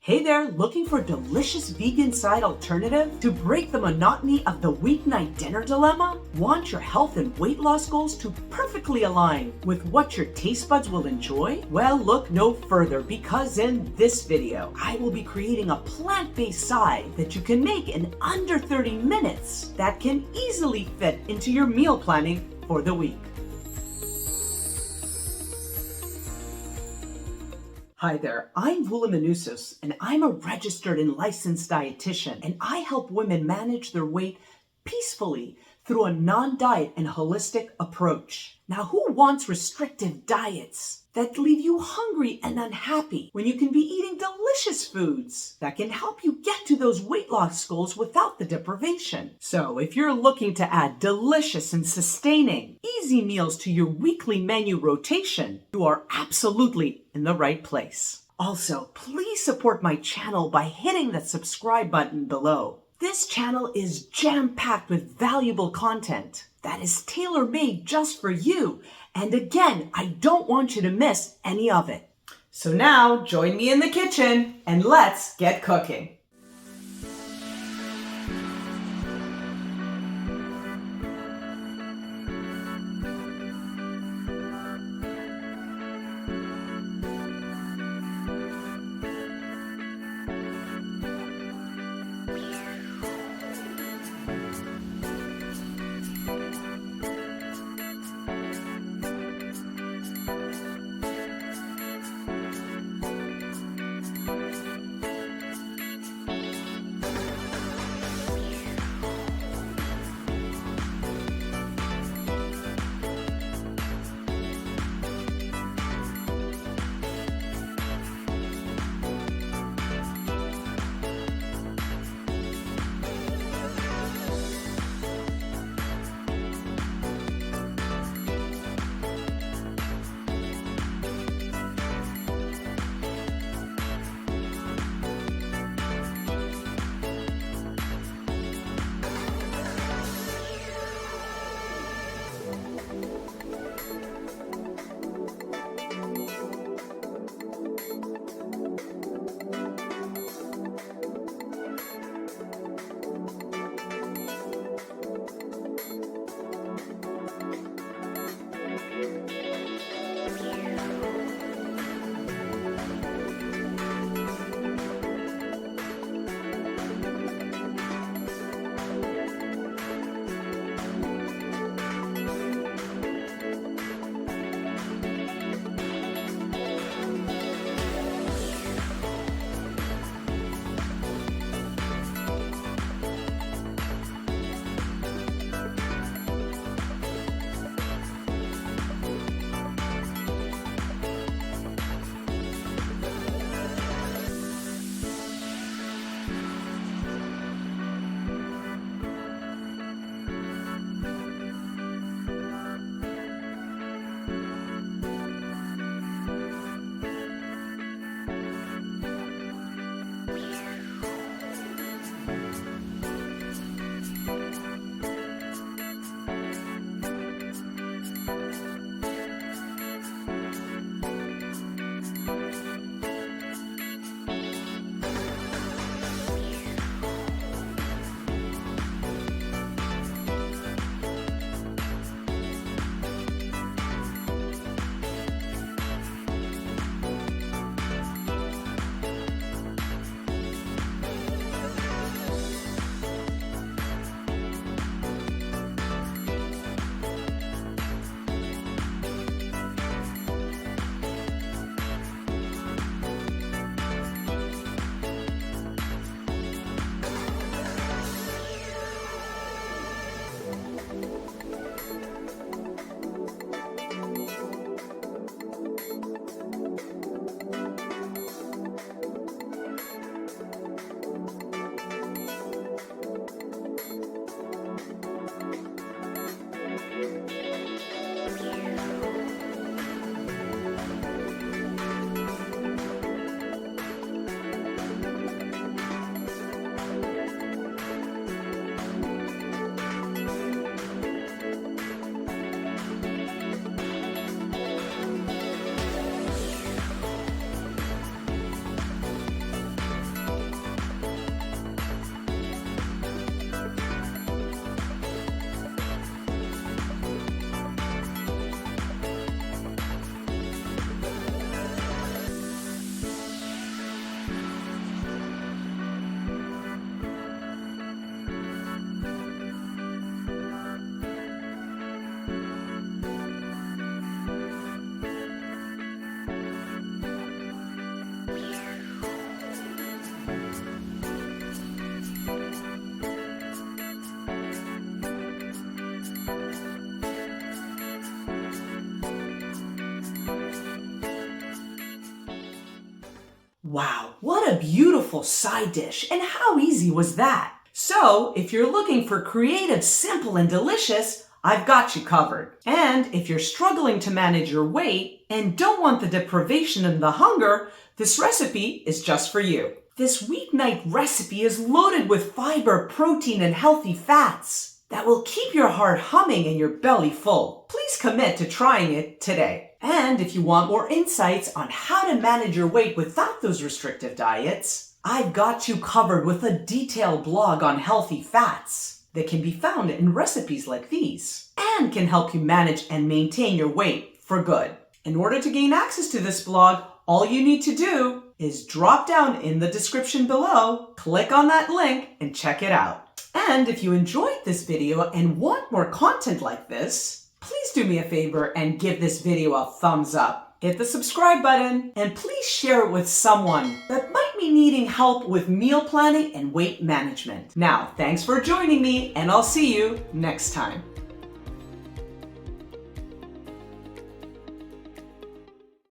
Hey there, looking for a delicious vegan side alternative to break the monotony of the weeknight dinner dilemma? Want your health and weight loss goals to perfectly align with what your taste buds will enjoy? Well, look no further, because in this video, I will be creating a plant-based side that you can make in under 30 minutes that can easily fit into your meal planning for the week. Hi there, I'm Vula and I'm a registered and licensed dietitian, and I help women manage their weight peacefully through a non-diet and holistic approach. Now, who wants restrictive diets that leave you hungry and unhappy when you can be eating delicious foods that can help you get to those weight loss goals without the deprivation? So if you're looking to add delicious and sustaining, easy meals to your weekly menu rotation, you are absolutely in the right place. Also, please support my channel by hitting the subscribe button below. This channel is jam-packed with valuable content that is tailor-made just for you. And again, I don't want you to miss any of it. So now, join me in the kitchen and let's get cooking. Wow, what a beautiful side dish, and how easy was that? So, if you're looking for creative, simple, and delicious, I've got you covered. And if you're struggling to manage your weight and don't want the deprivation and the hunger, this recipe is just for you. This weeknight recipe is loaded with fiber, protein, and healthy fats that will keep your heart humming and your belly full. Please commit to trying it today. And if you want more insights on how to manage your weight without those restrictive diets, I've got you covered with a detailed blog on healthy fats that can be found in recipes like these and can help you manage and maintain your weight for good. In order to gain access to this blog, all you need to do is drop down in the description below, click on that link, and check it out. And if you enjoyed this video and want more content like this, please do me a favor and give this video a thumbs up. Hit the subscribe button and please share it with someone that might be needing help with meal planning and weight management. Now, thanks for joining me, and I'll see you next time.